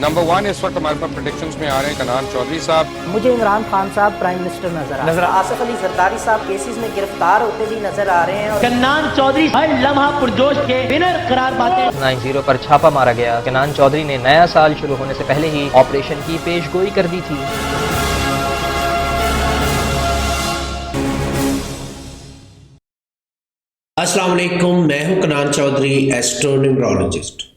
Number 1 इस वक्त हमारे पास प्रेडिक्शंस में आ रहे हैं कनान चौधरी साहब। मुझे इमरान खान साहब प्राइम मिनिस्टर नजर आसिफ अली जरदारी साहब केसेस में गिरफ्तार होते भी नजर आ रहे हैं और कन्नान चौधरी हर लम्हा पुरजोश के विनर करार पाते हैं। 90 पर छापा मारा गया। कन्नान चौधरी ने नया साल शुरू होने से पहले ही ऑपरेशन की पेशगोई कर दी थी। अस्सलाम वालेकुम, मैं हूं कन्नान चौधरी, एस्ट्रोन्यूमरोलॉजिस्ट।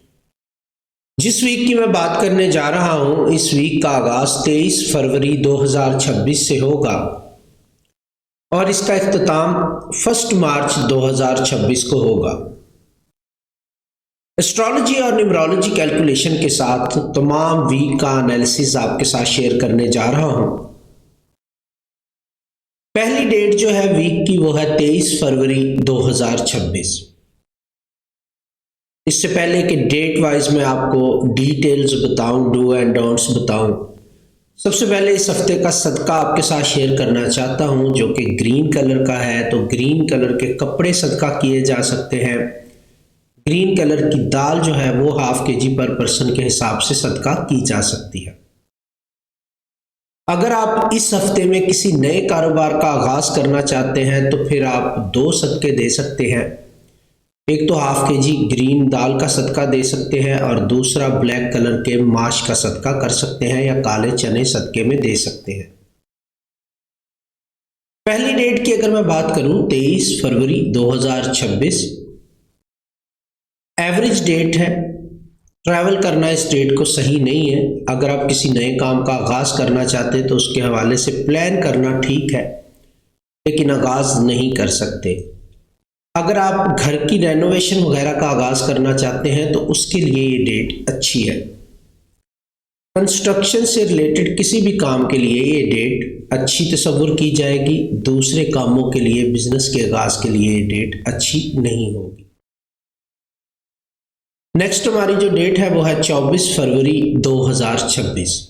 जिस वीक की मैं बात करने जा रहा हूं, इस वीक का आगाज 23 फरवरी 2026 से होगा और इसका इख्तिताम 1 मार्च 2026 को होगा। एस्ट्रोलॉजी और न्यूमरोलॉजी कैलकुलेशन के साथ तमाम वीक का एनालिसिस आपके साथ शेयर करने जा रहा हूं। पहली डेट जो है वीक की वो है 23 फरवरी 2026। इससे पहले कि डेट वाइज मैं आपको डिटेल्स बताऊं, डू एंड डोंट्स बताऊं, सबसे पहले इस हफ्ते का सदका आपके साथ शेयर करना चाहता हूं जो कि ग्रीन कलर का है। तो ग्रीन कलर के कपड़े सदका किए जा सकते हैं। ग्रीन कलर की दाल जो है वो ½ kg पर पर्सन के हिसाब से सदका की जा सकती है। अगर आप इस हफ्ते में किसी नए कारोबार का आगाज करना चाहते हैं तो फिर आप 2 सदके दे सकते हैं। एक तो ½ kg ग्रीन दाल का सदका दे सकते हैं और दूसरा ब्लैक कलर के माश का सदका कर सकते हैं या काले चने सदके में दे सकते हैं। पहली डेट की अगर मैं बात करूं 23 फरवरी 2026 एवरेज डेट है। ट्रैवल करना इस डेट को सही नहीं है। अगर आप किसी नए काम का आगाज करना चाहते हैं तो उसके हवाले से प्लान करना ठीक है, लेकिन आगाज नहीं कर सकते। अगर आप घर की रेनोवेशन वगैरह का आगाज करना चाहते हैं तो उसके लिए ये डेट अच्छी है। कंस्ट्रक्शन से रिलेटेड किसी भी काम के लिए ये डेट अच्छी तस्वुर की जाएगी। दूसरे कामों के लिए, बिजनेस के आगाज के लिए ये डेट अच्छी नहीं होगी। नेक्स्ट हमारी जो डेट है वो है 24 फरवरी 2026।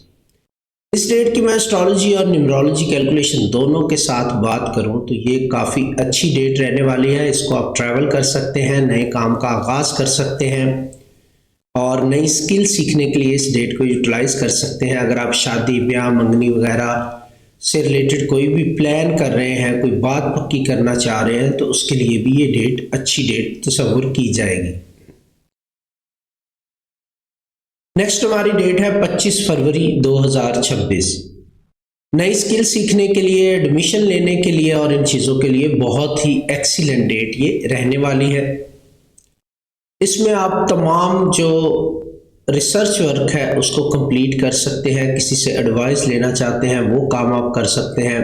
इस डेट की मैं एस्ट्रोलॉजी और न्यूमरोलॉजी कैलकुलेशन दोनों के साथ बात करूं तो ये काफ़ी अच्छी डेट रहने वाली है। इसको आप ट्रैवल कर सकते हैं, नए काम का आगाज कर सकते हैं और नई स्किल सीखने के लिए इस डेट को यूटिलाइज कर सकते हैं। अगर आप शादी, ब्याह, मंगनी वगैरह से रिलेटेड कोई भी प्लान कर रहे हैं, कोई बात पक्की करना चाह रहे हैं तो उसके लिए भी ये डेट अच्छी डेट तस्वुर की जाएगी। नेक्स्ट हमारी डेट है 25 फरवरी 2026। नई स्किल सीखने के लिए, एडमिशन लेने के लिए और इन चीज़ों के लिए बहुत ही एक्सीलेंट डेट ये रहने वाली है। इसमें आप तमाम जो रिसर्च वर्क है उसको कंप्लीट कर सकते हैं। किसी से एडवाइस लेना चाहते हैं वो काम आप कर सकते हैं।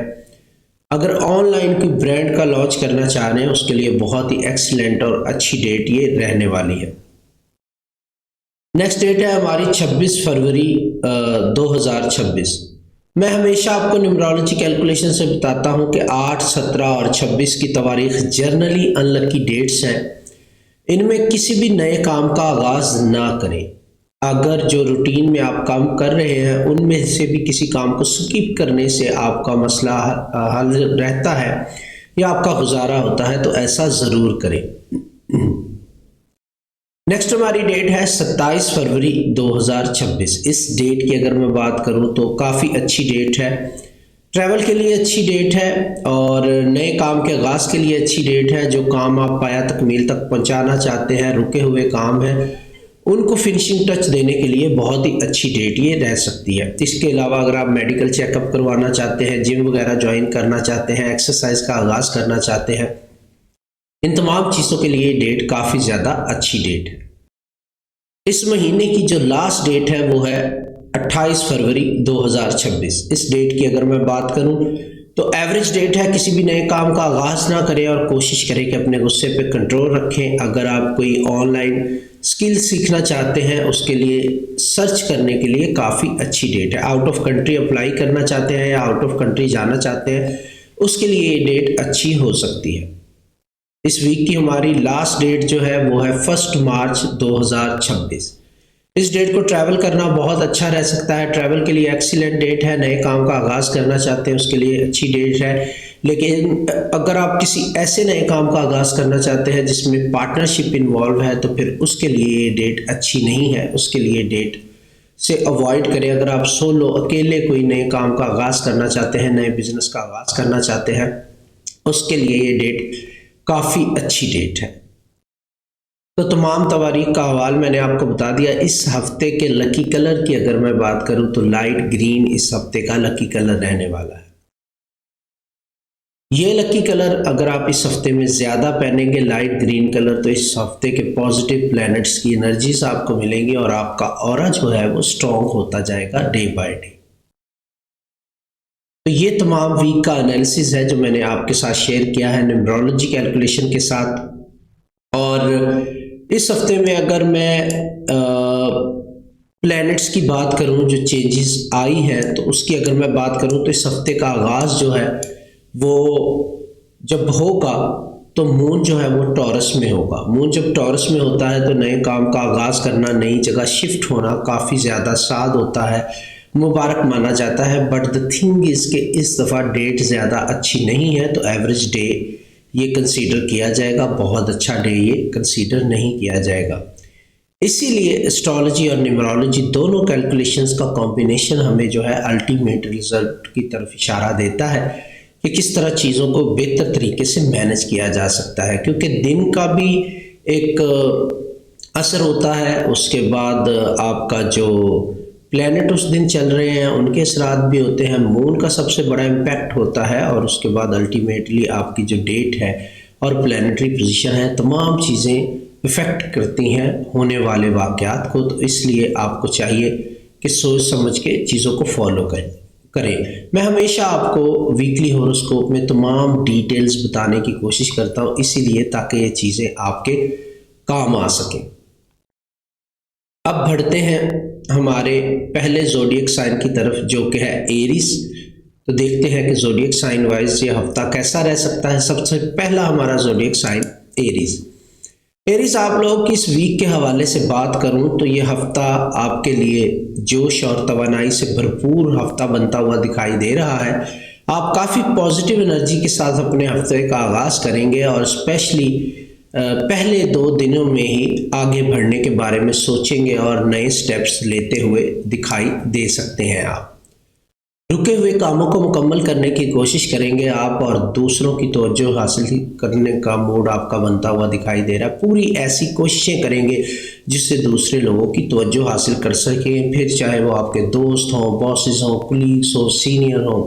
अगर ऑनलाइन कोई ब्रांड का लॉन्च करना चाह रहे हैं उसके लिए बहुत ही एक्सीलेंट और अच्छी डेट ये रहने वाली है। नेक्स्ट डेट है हमारी 26 फरवरी 2026। मैं हमेशा आपको न्यूमरोलॉजी कैलकुलेशन से बताता हूं कि 8, 17 और 26 की तवारीख जनरली अनलकी डेट्स हैं। इनमें किसी भी नए काम का आगाज ना करें। अगर जो रूटीन में आप काम कर रहे हैं उनमें से भी किसी काम को स्किप करने से आपका मसला हल रहता है या आपका गुजारा होता है तो ऐसा ज़रूर करें। नेक्स्ट हमारी डेट है 27 फरवरी 2026। इस डेट की अगर मैं बात करूं तो काफ़ी अच्छी डेट है। ट्रैवल के लिए अच्छी डेट है और नए काम के आगाज के लिए अच्छी डेट है। जो काम आप पाया तकमील तक पहुंचाना चाहते हैं, रुके हुए काम हैं, उनको फिनिशिंग टच देने के लिए बहुत ही अच्छी डेट ये रह सकती है। इसके अलावा अगर आप मेडिकल चेकअप करवाना चाहते हैं, जिम वगैरह ज्वाइन करना चाहते हैं, एक्सरसाइज का आगाज करना चाहते हैं, इन तमाम चीज़ों के लिए डेट काफ़ी ज़्यादा अच्छी डेट है। इस महीने की जो लास्ट डेट है वो है 28 फरवरी 2026। इस डेट की अगर मैं बात करूं तो एवरेज डेट है। किसी भी नए काम का आगाज ना करें और कोशिश करें कि अपने गुस्से पे कंट्रोल रखें। अगर आप कोई ऑनलाइन स्किल सीखना चाहते हैं उसके लिए सर्च करने के लिए काफ़ी अच्छी डेट है। आउट ऑफ कंट्री अप्लाई करना चाहते हैं या आउट ऑफ कंट्री जाना चाहते हैं उसके लिए ये डेट अच्छी हो सकती है। इस वीक की हमारी लास्ट डेट जो है वो है 1 मार्च 2026। इस डेट को ट्रैवल करना बहुत अच्छा रह सकता है। ट्रैवल के लिए एक्सीलेंट डेट है। नए काम का आगाज़ करना चाहते हैं उसके लिए अच्छी डेट है। लेकिन अगर आप किसी ऐसे नए काम का आगाज़ करना चाहते हैं जिसमें पार्टनरशिप इन्वॉल्व है तो फिर उसके लिए ये डेट अच्छी नहीं है। उसके लिए डेट से अवॉइड करें। अगर आप सोलो अकेले कोई नए काम का आगाज़ करना चाहते हैं, नए बिजनेस का आगाज़ करना चाहते हैं, उसके लिए ये डेट काफ़ी अच्छी डेट है। तो तमाम तवारीख का हवाल मैंने आपको बता दिया। इस हफ्ते के लकी कलर की अगर मैं बात करूं तो लाइट ग्रीन इस हफ्ते का लकी कलर रहने वाला है। ये लकी कलर अगर आप इस हफ्ते में ज़्यादा पहनेंगे लाइट ग्रीन कलर, तो इस हफ्ते के पॉजिटिव प्लैनेट्स की एनर्जीज आपको मिलेंगी और आपका ऑरा जो है वो स्ट्रॉन्ग होता जाएगा डे बाय डे। तो ये तमाम वीक का एनालिसिस है जो मैंने आपके साथ शेयर किया है न्यूमरोलॉजी कैलकुलेशन के साथ। और इस हफ्ते में अगर मैं प्लैनेट्स की बात करूं जो चेंजेस आई हैं, तो उसकी अगर मैं बात करूं तो इस हफ्ते का आगाज़ जो है वो जब होगा तो मून जो है वो टॉरस में होगा। मून जब टॉरस में होता है तो नए काम का आगाज़ करना, नई जगह शिफ्ट होना काफ़ी ज़्यादा साद होता है, मुबारक माना जाता है। बट द थिंग इज़ कि इस दफ़ा डेट ज़्यादा अच्छी नहीं है, तो एवरेज डे ये कंसीडर किया जाएगा, बहुत अच्छा डे ये कंसीडर नहीं किया जाएगा। इसीलिए एस्ट्रोलॉजी और न्यूमरोलॉजी दोनों कैलकुलेशंस का कॉम्बिनेशन हमें जो है अल्टीमेट रिजल्ट की तरफ इशारा देता है कि किस तरह चीज़ों को बेहतर तरीके से मैनेज किया जा सकता है। क्योंकि दिन का भी एक असर होता है, उसके बाद आपका जो प्लैनेट उस दिन चल रहे हैं उनके असरात भी होते हैं, मून का सबसे बड़ा इम्पैक्ट होता है, और उसके बाद अल्टीमेटली आपकी जो डेट है और प्लैनेटरी पोजीशन है, तमाम चीज़ें इफ़ेक्ट करती हैं होने वाले वाक़यात को। तो इसलिए आपको चाहिए कि सोच समझ के चीज़ों को फॉलो करें। मैं हमेशा आपको वीकली हॉरोस्कोप में तमाम डिटेल्स बताने की कोशिश करता हूँ, इसीलिए ताकि ये चीज़ें आपके काम आ सकें। अब बढ़ते हैं हमारे पहले ज़ोडिएक साइन की तरफ जो कि है एरीज। तो देखते हैं कि ज़ोडिएक साइन वाइज ये हफ्ता कैसा रह सकता है। सबसे पहला हमारा ज़ोडिएक साइन एरीज। एरीज आप लोगों की इस वीक के हवाले से बात करूं तो ये हफ्ता आपके लिए जोश और तवानाई से भरपूर हफ्ता बनता हुआ दिखाई दे रहा है। आप काफ़ी पॉजिटिव एनर्जी के साथ अपने हफ्ते का आगाज़ करेंगे और स्पेशली पहले 2 दिनों में ही आगे बढ़ने के बारे में सोचेंगे और नए स्टेप्स लेते हुए दिखाई दे सकते हैं। आप रुके हुए कामों को मुकम्मल करने की कोशिश करेंगे आप, और दूसरों की तवज्जो हासिल करने का मूड आपका बनता हुआ दिखाई दे रहा है। पूरी ऐसी कोशिशें करेंगे जिससे दूसरे लोगों की तवज्जो हासिल कर सकें, फिर चाहे वो आपके दोस्त हों, बॉसेस हों, कुलीग्स हों, सीनियर हों।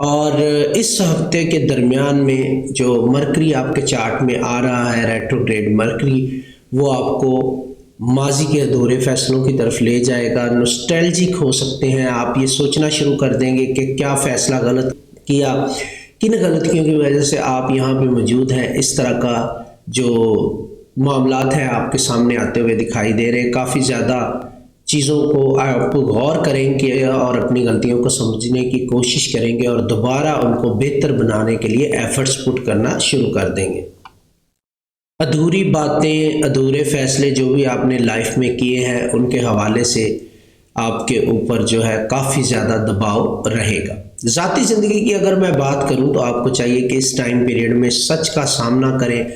और इस हफ्ते के दरमियान में जो मरकरी आपके चार्ट में आ रहा है, रेट्रोग्रेड मरकरी, वो आपको माजी के अधूरे फैसलों की तरफ ले जाएगा। नॉस्टैल्जिक हो सकते हैं आप, ये सोचना शुरू कर देंगे कि क्या फ़ैसला गलत किया, किन गलतियों की वजह से आप यहाँ पे मौजूद हैं। इस तरह का जो मामलात हैं आपके सामने आते हुए दिखाई दे रहे हैं। काफ़ी ज़्यादा चीज़ों को आप गौर करेंगे और अपनी गलतियों को समझने की कोशिश करेंगे और दोबारा उनको बेहतर बनाने के लिए एफर्ट्स पुट करना शुरू कर देंगे। अधूरी बातें, अधूरे फैसले जो भी आपने लाइफ में किए हैं उनके हवाले से आपके ऊपर जो है काफ़ी ज़्यादा दबाव रहेगा। ज़ाती ज़िंदगी की अगर मैं बात करूं तो आपको चाहिए कि इस टाइम पीरियड में सच का सामना करें,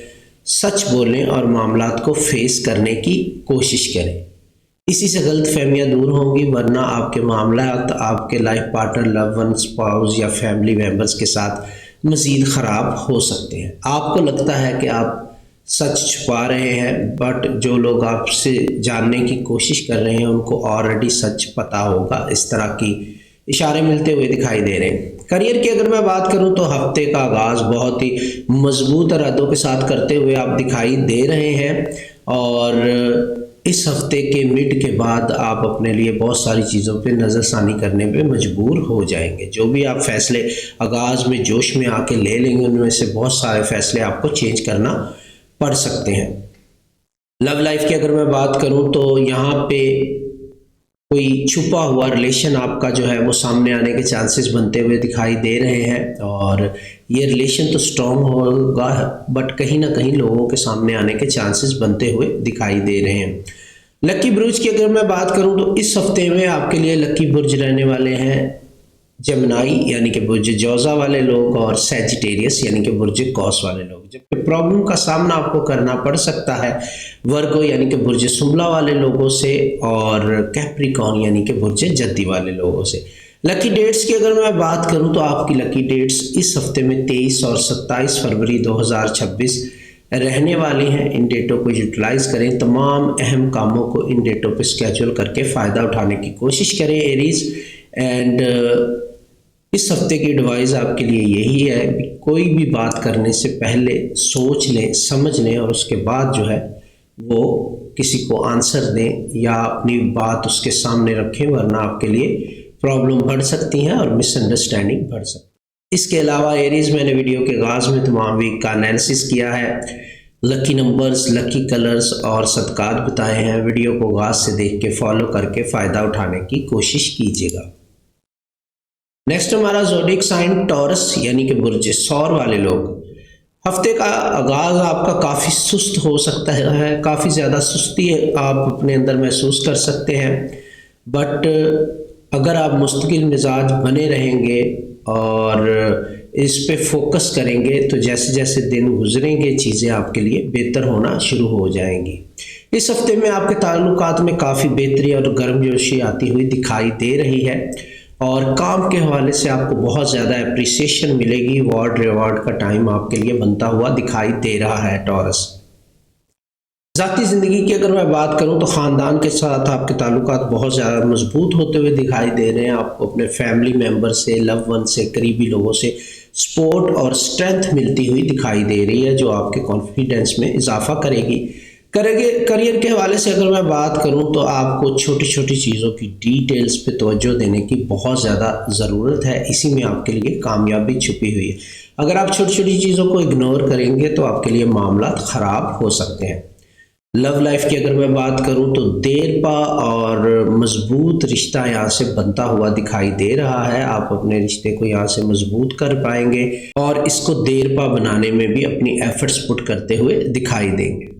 सच बोलें और मामलात को फेस करने की कोशिश करें। इसी से गलत फहमियाँ दूर होंगी, वरना आपके मामलात आपके life partner, love one, spouse या फैमिली मेम्बर्स के साथ मज़ीद ख़राब हो सकते हैं। आपको लगता है कि आप सच छुपा रहे हैं, बट जो लोग आपसे जानने की कोशिश कर रहे हैं उनको ऑलरेडी सच पता होगा। इस तरह की इशारे मिलते हुए दिखाई दे रहे हैं। करियर की अगर मैं बात करूं तो हफ्ते का आगाज़ बहुत ही मजबूत इरादों के साथ करते हुए आप दिखाई दे रहे हैं, और इस हफ्ते के मिड के बाद आप अपने लिए बहुत सारी चीज़ों पे नज़रसानी करने पे मजबूर हो जाएंगे। जो भी आप फैसले आगाज़ में जोश में आके ले लेंगे उनमें से बहुत सारे फैसले आपको चेंज करना पढ़ सकते हैं। लव लाइफ की अगर मैं बात करूं तो यहाँ पे कोई छुपा हुआ रिलेशन आपका जो है वो सामने आने के चांसेस बनते हुए दिखाई दे रहे हैं, और ये रिलेशन तो स्ट्रॉन्ग होगा बट कहीं ना कहीं लोगों के सामने आने के चांसेस बनते हुए दिखाई दे रहे हैं। लकी बुर्ज की अगर मैं बात करूं तो इस हफ्ते में आपके लिए लकी बुर्ज रहने वाले हैं जेमिनाई यानी कि बुर्ज जौज़ा वाले लोग और सैजिटेरियस यानी कि बुर्ज कौस वाले लोग। जबकि प्रॉब्लम का सामना आपको करना पड़ सकता है वर्गो यानी कि बुर्ज सुमला वाले लोगों से और कैप्रिकॉन यानी कि बुर्ज जद्दी वाले लोगों से। लकी डेट्स की अगर मैं बात करूं तो आपकी लकी डेट्स इस हफ्ते में 23 और 27 फरवरी 2026 रहने वाली हैं। इन डेटों को यूटिलाइज करें, तमाम अहम कामों को इन डेटों पर स्केड्यूल करके फ़ायदा उठाने की कोशिश करें एरीज। एंड इस हफ्ते की एडवाइस आपके लिए यही है कि कोई भी बात करने से पहले सोच लें, समझ लें और उसके बाद जो है वो किसी को आंसर दें या अपनी बात उसके सामने रखें, वरना आपके लिए प्रॉब्लम बढ़ सकती हैं और मिसअंडरस्टैंडिंग बढ़ सकती है। इसके अलावा एरीज मैंने वीडियो के आगाज़ में तमाम वीक का एनालिसिस किया है, लकी नंबर्स, लकी कलर्स और सदकात बताए हैं। वीडियो को आगाज़ से देख के फॉलो करके फ़ायदा उठाने की कोशिश कीजिएगा। नेक्स्ट हमारा ज़ोडिक साइन टॉरस यानी कि बुर्ज सौर वाले लोग। हफ्ते का आगाज़ आपका काफ़ी सुस्त हो सकता है, काफ़ी ज़्यादा सुस्ती आप अपने अंदर महसूस कर सकते हैं। बट अगर आप मुस्तकिल मिजाज बने रहेंगे और इस पे फोकस करेंगे तो जैसे जैसे दिन गुजरेंगे चीज़ें आपके लिए बेहतर होना शुरू हो जाएंगी। इस हफ्ते में आपके ताल्लुकात में काफ़ी बेहतरी और गर्मजोशी आती हुई दिखाई दे रही है और काम के हवाले से आपको बहुत ज़्यादा अप्रिसिएशन मिलेगी। अवार्ड रिवार्ड का टाइम आपके लिए बनता हुआ दिखाई दे रहा है टॉरस। ज़ाती ज़िंदगी की अगर मैं बात करूं तो ख़ानदान के साथ आपके ताल्लुकात बहुत ज़्यादा मजबूत होते हुए दिखाई दे रहे हैं। आपको अपने फैमिली मेम्बर से, लव वन से, करीबी लोगों से सपोर्ट और स्ट्रेंथ मिलती हुई दिखाई दे रही है, जो आपके कॉन्फिडेंस में इजाफा करेगी। करियर के हवाले से अगर मैं बात करूं तो आपको छोटी छोटी चीज़ों की डिटेल्स पे तवज्जो देने की बहुत ज़्यादा ज़रूरत है। इसी में आपके लिए कामयाबी छुपी हुई है। अगर आप छोटी छोटी चीज़ों को इग्नोर करेंगे तो आपके लिए मामला ख़राब हो सकते हैं। लव लाइफ की अगर मैं बात करूं तो देरपा और मजबूत रिश्ता यहाँ से बनता हुआ दिखाई दे रहा है। आप अपने रिश्ते को यहाँ से मजबूत कर पाएंगे और इसको देरपा बनाने में भी अपनी एफर्ट्स पुट करते हुए दिखाई देंगे।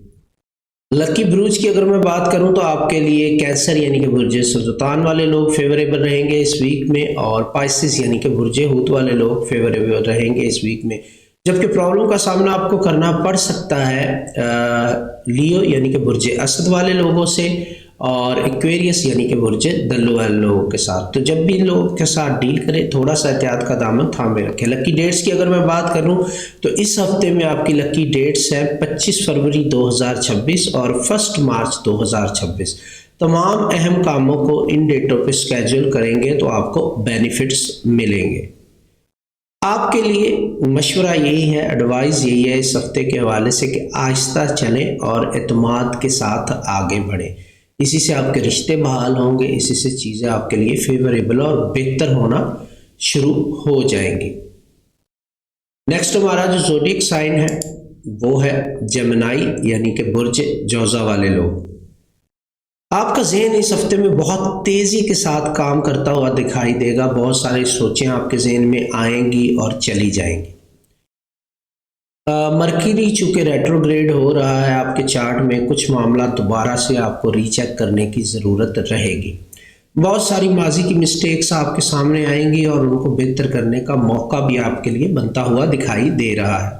लकी ब्रूज की अगर मैं बात करूं तो आपके लिए कैंसर यानी कि बुर्ज सुल्तान वाले लोग फेवरेबल रहेंगे इस वीक में और पाइसिस यानी कि बुर्ज हूत वाले लोग फेवरेबल रहेंगे इस वीक में। जबकि प्रॉब्लम का सामना आपको करना पड़ सकता है लियो यानी कि बुर्ज असद वाले लोगों से और एक्वेरियस यानी कि बुर्ज दल्लू वाले लोगों के साथ। तो जब भी इन लोगों के साथ डील करें थोड़ा सा एहतियात का दामन थामे रखें। लकी डेट्स की अगर मैं बात करूं तो इस हफ्ते में आपकी लकी डेट्स है 25 फरवरी 2026 और 1 मार्च 2026। तमाम अहम कामों को इन डेटों पे स्केड्यूल करेंगे तो आपको बेनिफिट्स मिलेंगे। आपके लिए मशवरा यही है, एडवाइस यही है इस हफ्ते के हवाले से कि आहिस्ता चलें और एतमाद के साथ आगे बढ़ें। इसी से आपके रिश्ते बहाल होंगे, इसी से चीज़ें आपके लिए फेवरेबल और बेहतर होना शुरू हो जाएंगी। नेक्स्ट हमारा जो ज़ोडिक साइन है वो है जेमिनाई यानी कि बुर्ज जौज़ा वाले लोग। आपका जहन इस हफ्ते में बहुत तेज़ी के साथ काम करता हुआ दिखाई देगा। बहुत सारी सोचें आपके जहन में आएंगी और चली जाएंगी। मरकरी चूँकि रेट्रोग्रेड हो रहा है आपके चार्ट में, कुछ मामला दोबारा से आपको रीचेक करने की ज़रूरत रहेगी। बहुत सारी माजी की मिस्टेक्स आपके सामने आएंगी और उनको बेहतर करने का मौका भी आपके लिए बनता हुआ दिखाई दे रहा है।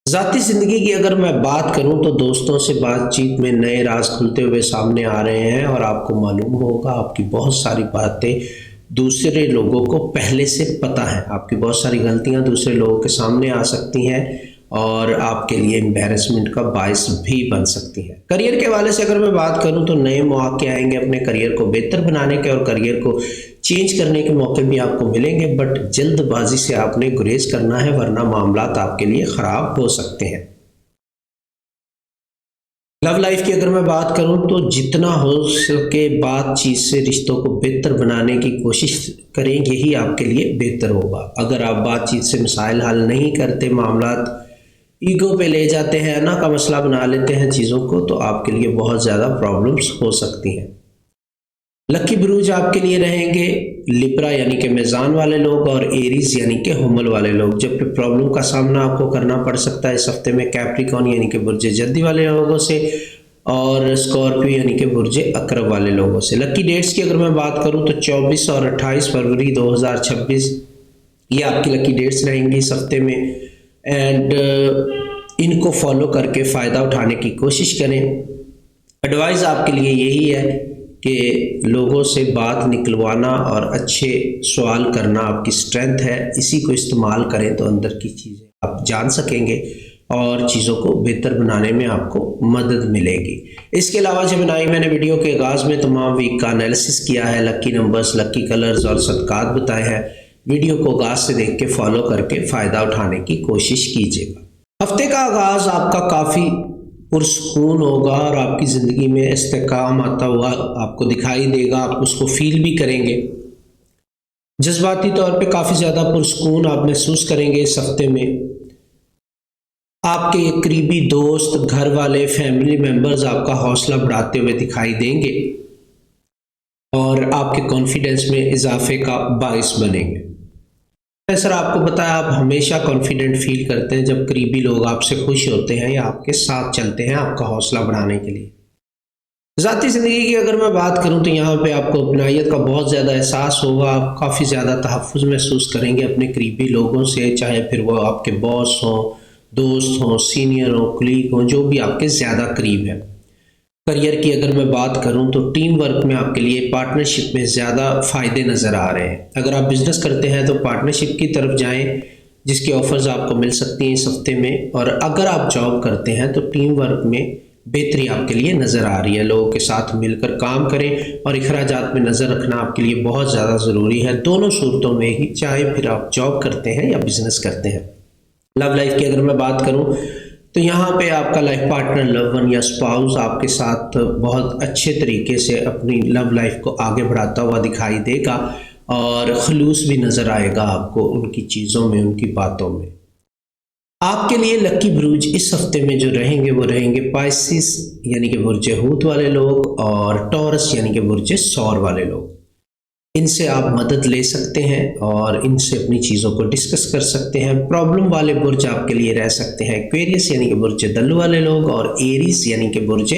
ज़ाती ज़िंदगी की अगर मैं बात करूं तो दोस्तों से बातचीत में नए राज खुलते हुए सामने आ रहे हैं और आपको मालूम होगा आपकी बहुत सारी बातें दूसरे लोगों को पहले से पता है। आपकी बहुत सारी गलतियां दूसरे लोगों के सामने आ सकती हैं और आपके लिए एम्बैरेसमेंट का बायस भी बन सकती है। करियर के हवाले से अगर मैं बात करूं तो नए मौके आएंगे अपने करियर को बेहतर बनाने के और करियर को चेंज करने के मौके भी आपको मिलेंगे, बट जल्दबाजी से आपने गुरेज करना है वरना मामलात आपके लिए ख़राब हो सकते हैं। लव लाइफ की अगर मैं बात करूं तो जितना हो सके बातचीत से रिश्तों को बेहतर बनाने की कोशिश करें, यही आपके लिए बेहतर होगा। अगर आप बातचीत से मसाइल हल नहीं करते, मामलात ईगो पे ले जाते हैं, ना का मसला बना लेते हैं चीज़ों को, तो आपके लिए बहुत ज़्यादा प्रॉब्लम्स हो सकती हैं। लकी ब्रूज आपके लिए रहेंगे लिब्रा यानी कि मेज़ान वाले लोग और एरीज यानी कि हुमल वाले लोग। जबकि प्रॉब्लम का सामना आपको करना पड़ सकता है इस हफ्ते में कैप्रिकॉन यानी कि बुर्ज जद्दी वाले लोगों से और स्कॉर्पियो यानी कि बुर्ज अकरब वाले लोगों से। लकी डेट्स की अगर मैं बात करूं तो 24 और 28 फरवरी 2026 ये आपकी लकी डेट्स रहेंगी इस हफ्ते में। एंड इनको फॉलो करके फ़ायदा उठाने की कोशिश करें। एडवाइस आपके लिए यही है कि लोगों से बात निकलवाना और अच्छे सवाल करना आपकी स्ट्रेंथ है, इसी को इस्तेमाल करें तो अंदर की चीज़ें आप जान सकेंगे और चीज़ों को बेहतर बनाने में आपको मदद मिलेगी। इसके अलावा जब मैंने वीडियो के आगाज़ में तमाम वीक का एनालिसिस किया है, लकी नंबर्स, लकी कलर्स और सदकात बताए हैं। वीडियो को आगाज़ से देख के फॉलो करके फ़ायदा उठाने की कोशिश कीजिएगा। हफ्ते का आगाज़ आपका काफ़ी पुरसकून होगा और आपकी ज़िंदगी में इस्तेकाम आता हुआ आपको दिखाई देगा, आप उसको फील भी करेंगे। जज्बाती तौर पे काफ़ी ज़्यादा पुरसकून आप महसूस करेंगे इस हफ्ते में। आपके करीबी दोस्त, घर वाले, फैमिली मेम्बर्स आपका हौसला बढ़ाते हुए दिखाई देंगे और आपके कॉन्फिडेंस में इजाफे का बाइस बनेंगे। सर आपको बताया आप हमेशा कॉन्फिडेंट फील करते हैं जब करीबी लोग आपसे खुश होते हैं या आपके साथ चलते हैं आपका हौसला बढ़ाने के लिए। ज़ाती ज़िंदगी की अगर मैं बात करूं तो यहाँ पे आपको अपनाइयत का बहुत ज़्यादा एहसास होगा। आप काफ़ी ज़्यादा तहफ़्फ़ुज़ महसूस करेंगे अपने करीबी लोगों से, चाहे फिर वो आपके बॉस हों, दोस्त हों, सीनियर हों, कुलीग हों, जो भी आपके ज़्यादा करीब है। करियर की अगर मैं बात करूं तो टीम वर्क में आपके लिए पार्टनरशिप में ज़्यादा फ़ायदे नज़र आ रहे हैं। अगर आप बिज़नेस करते हैं तो पार्टनरशिप की तरफ जाएं जिसकी ऑफ़र्स आपको मिल सकती हैं इस हफ्ते में। और अगर आप जॉब करते हैं तो टीम वर्क में बेहतरी आपके लिए नज़र आ रही है। लोगों के साथ मिलकर काम करें और अखराजात में नज़र रखना आपके लिए बहुत ज़्यादा ज़रूरी है, दोनों सूरतों में ही, चाहे फिर आप जॉब करते हैं या बिज़नेस करते हैं। लव लाइफ की अगर मैं बात करूं तो यहाँ पे आपका लाइफ पार्टनर, लव वन या स्पाउस आपके साथ बहुत अच्छे तरीके से अपनी लव लाइफ को आगे बढ़ाता हुआ दिखाई देगा और खलूस भी नज़र आएगा आपको उनकी चीज़ों में, उनकी बातों में। आपके लिए लकी बुर्ज इस हफ्ते में जो रहेंगे वो रहेंगे पाइसिस यानी कि बुर्ज हूत वाले लोग और टॉरस यानी कि बुर्ज सौर वाले लोग। इनसे आप मदद ले सकते हैं और इनसे अपनी चीज़ों को डिस्कस कर सकते हैं। प्रॉब्लम वाले बुर्ज आपके लिए रह सकते हैं एक्वेरियस यानी कि बुर्ज दल्लू वाले लोग और एरीज यानी कि बुर्ज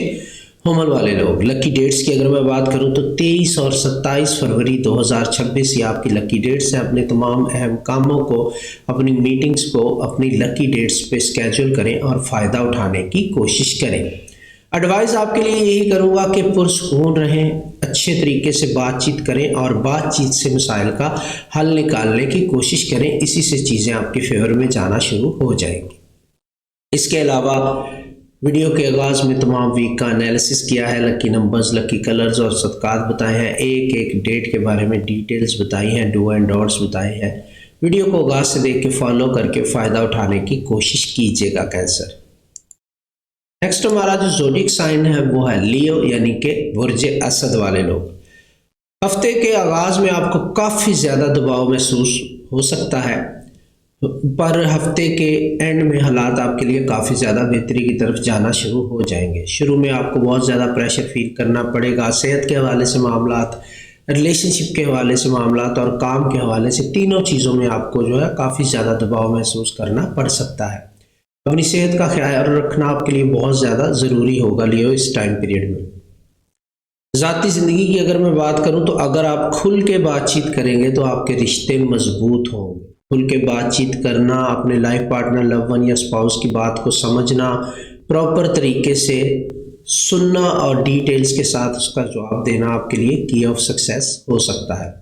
हुमल वाले लोग। लकी डेट्स की अगर मैं बात करूं तो 23 और 27 फरवरी 2026 ये आपकी लकी डेट्स हैं। अपने तमाम अहम कामों को, अपनी मीटिंग्स को अपनी लकी डेट्स पे स्केड्यूल करें और फ़ायदा उठाने की कोशिश करें। एडवाइस आपके लिए यही करूँगा कि पुरसकून रहें, अच्छे तरीके से बातचीत करें और बातचीत से मसाइल का हल निकालने की कोशिश करें। इसी से चीज़ें आपके फेवर में जाना शुरू हो जाएंगी। इसके अलावा वीडियो के आगाज़ में तमाम वीक का एनालिसिस किया है, लकी नंबर्स, लकी कलर्स और सदकात बताए हैं, एक एक डेट के बारे में डिटेल्स बताई हैं, डू एंड डॉट्स बताए हैं। वीडियो को आगाज़ से देख के फॉलो करके फ़ायदा उठाने की कोशिश कीजिएगा कैंसर। नेक्स्ट हमारा जो ज़ोडिक साइन है वो है लियो यानी कि बुर्ज असद वाले लोग। हफ्ते के आगाज़ में आपको काफ़ी ज़्यादा दबाव महसूस हो सकता है, पर हफ्ते के एंड में हालात आपके लिए काफ़ी ज़्यादा बेहतरी की तरफ जाना शुरू हो जाएंगे। शुरू में आपको बहुत ज़्यादा प्रेशर फील करना पड़ेगा, सेहत के हवाले से मामलात, रिलेशनशिप के हवाले से मामलात और काम के हवाले से, तीनों चीज़ों में आपको जो है काफ़ी ज़्यादा दबाव महसूस करना पड़ सकता है। अपनी सेहत का ख्याल रखना आपके लिए बहुत ज़्यादा ज़रूरी होगा लियो इस टाइम पीरियड में। ज़ाती ज़िंदगी की अगर मैं बात करूं तो अगर आप खुल के बातचीत करेंगे तो आपके रिश्ते मजबूत होंगे। खुल के बातचीत करना, अपने लाइफ पार्टनर, लव वन या स्पाउस की बात को समझना, प्रॉपर तरीके से सुनना और डिटेल्स के साथ उसका जवाब देना आपके लिए की ऑफ सक्सेस हो सकता है।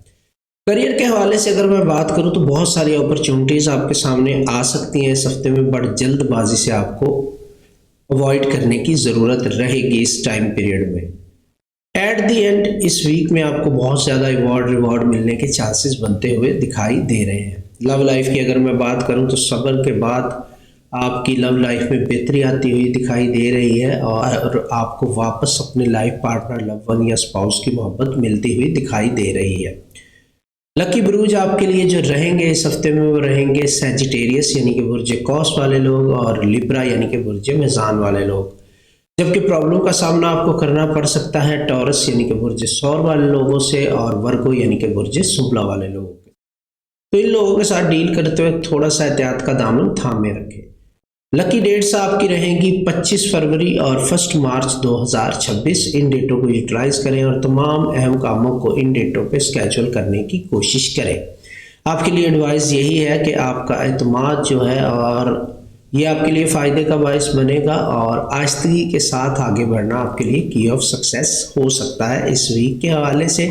करियर के हवाले से अगर मैं बात करूं तो बहुत सारी अपॉर्चुनिटीज़ आपके सामने आ सकती हैं इस हफ्ते में, बट जल्दबाजी से आपको अवॉइड करने की ज़रूरत रहेगी इस टाइम पीरियड में। एट दी एंड इस वीक में आपको बहुत ज़्यादा रिवॉर्ड मिलने के चांसेस बनते हुए दिखाई दे रहे हैं। लव लाइफ की अगर मैं बात करूं तो सब्र के बाद आपकी लव लाइफ में बेहतरी आती हुई दिखाई दे रही है और आपको वापस अपने लाइफ पार्टनर, लव वन या स्पाउस की मोहब्बत मिलती हुई दिखाई दे रही है। लकी बुर्ज आपके लिए जो रहेंगे इस हफ्ते में वो रहेंगे सैजिटेरियस यानी कि बुर्ज कौस वाले लोग और लिब्रा यानी कि बुर्ज मीज़ान वाले लोग। जबकि प्रॉब्लम का सामना आपको करना पड़ सकता है टॉरस यानी कि बुर्ज सौर वाले लोगों से और वर्गो यानी कि बुर्ज सुबला वाले लोगों के। तो इन लोगों के साथ डील करते हुए थोड़ा सा एहतियात का दामन थामे रखें। लकी डेट्स आपकी रहेंगी 25 फरवरी और 1 मार्च 2026। इन डेटों को यूटिलाइज करें और तमाम अहम कामों को इन डेटों पे स्केड्यूल करने की कोशिश करें। आपके लिए एडवाइस यही है कि आपका एतमाद जो है और ये आपके लिए फ़ायदे का बायस बनेगा और आहिस्तगी के साथ आगे बढ़ना आपके लिए की ऑफ सक्सेस हो सकता है इस वीक के हवाले से।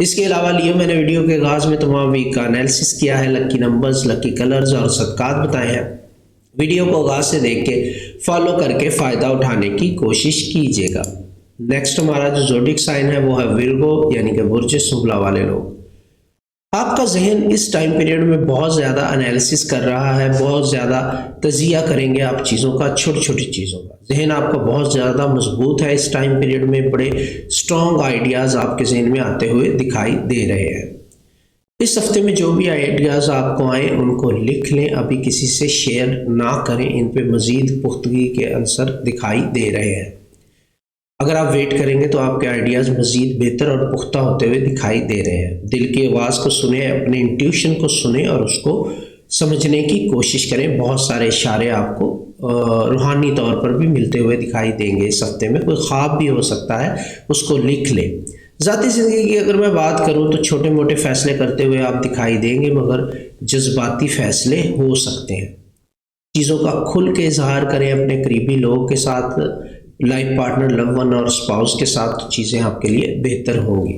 इसके अलावा लियो मैंने वीडियो के आगाज़ में तमाम वीक का एनालिसिस किया है, लकी नंबर्स, लकी कलर्स और सदकात बताए हैं। वीडियो को आगाज़ से देख के फॉलो करके फ़ायदा उठाने की कोशिश कीजिएगा। नेक्स्ट हमारा जो ज़ोडिक साइन है वो है विर्गो यानी कि बुर्ज शुक्ला वाले लोग। आपका जहन इस टाइम पीरियड में बहुत ज़्यादा एनालिसिस कर रहा है, बहुत ज़्यादा तजिया करेंगे आप चीज़ों का, छोटी छोटी चीज़ों का। जहन आपका बहुत ज़्यादा मजबूत है इस टाइम पीरियड में, बड़े स्ट्रॉन्ग आइडियाज़ आपके जहन में आते हुए दिखाई दे रहे हैं। इस हफ्ते में जो भी आइडियाज़ आपको आए उनको लिख लें, अभी किसी से शेयर ना करें, इन पे मज़ीद पुख्तगी के अंसर दिखाई दे रहे हैं। अगर आप वेट करेंगे तो आपके आइडियाज़ मज़ीद बेहतर और पुख्ता होते हुए दिखाई दे रहे हैं। दिल की आवाज़ को सुने, अपने इंट्यूशन को सुने और उसको समझने की कोशिश करें। बहुत सारे इशारे आपको रूहानी तौर पर भी मिलते हुए दिखाई देंगे इस हफ्ते में। कोई ख्वाब भी हो सकता है, उसको लिख लें। ज़ाती ज़िंदगी की अगर मैं बात करूं तो छोटे मोटे फ़ैसले करते हुए आप दिखाई देंगे, मगर जज्बाती फ़ैसले हो सकते हैं। चीज़ों का खुल के इजहार करें अपने करीबी लोगों के साथ, लाइफ पार्टनर, लव वन और स्पाउस के साथ, तो चीज़ें आपके लिए बेहतर होंगी।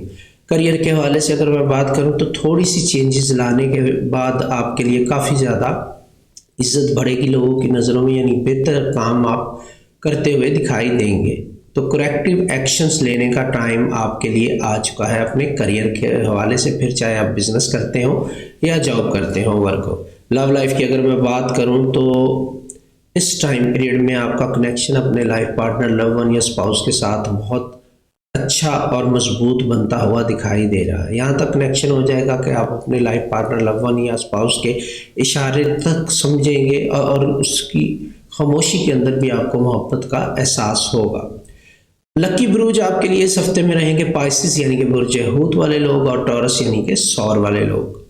करियर के हवाले से अगर मैं बात करूं तो थोड़ी सी चेंजेस लाने के बाद आपके लिए काफ़ी ज़्यादा इज्जत बढ़ेगी लोगों की नज़रों में, यानी बेहतर काम आप करते हुए दिखाई देंगे। तो करेक्टिव एक्शंस लेने का टाइम आपके लिए आ चुका है अपने करियर के हवाले से, फिर चाहे आप बिजनेस करते हो या जॉब करते हो, वर्क हो। लव लाइफ की अगर मैं बात करूं तो इस टाइम पीरियड में आपका कनेक्शन अपने लाइफ पार्टनर, लव वन या स्पाउस के साथ बहुत अच्छा और मजबूत बनता हुआ दिखाई दे रहा है। यहाँ तक कनेक्शन हो जाएगा कि आप अपने लाइफ पार्टनर, लव वन या स्पाउस के इशारे तक समझेंगे और उसकी खामोशी के अंदर भी आपको मोहब्बत का एहसास होगा। लकी बुर्ज आपके लिए इस हफ्ते में रहेंगे पाइसिस यानी कि बुर्ज हूत वाले लोग और टॉरस यानी कि सौर वाले लोग।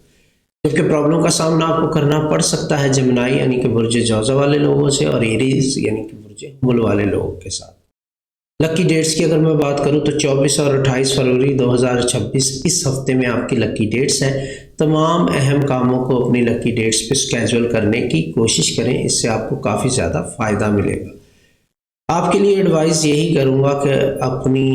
जबकि प्रॉब्लम का सामना आपको करना पड़ सकता है जमनाई यानी कि बुर्ज जौज़ा वाले लोगों से और एरीज यानी कि बुर्ज हुमल वाले लोगों के साथ। लकी डेट्स की अगर मैं बात करूं तो 24 और 28 फरवरी 2026 इस हफ्ते में आपकी लकी डेट्स हैं। तमाम अहम कामों को अपनी लकी डेट्स पे स्केड्यूल करने की कोशिश करें, इससे आपको काफ़ी ज़्यादा फ़ायदा मिलेगा। आपके लिए एडवाइस यही करूँगा कि अपनी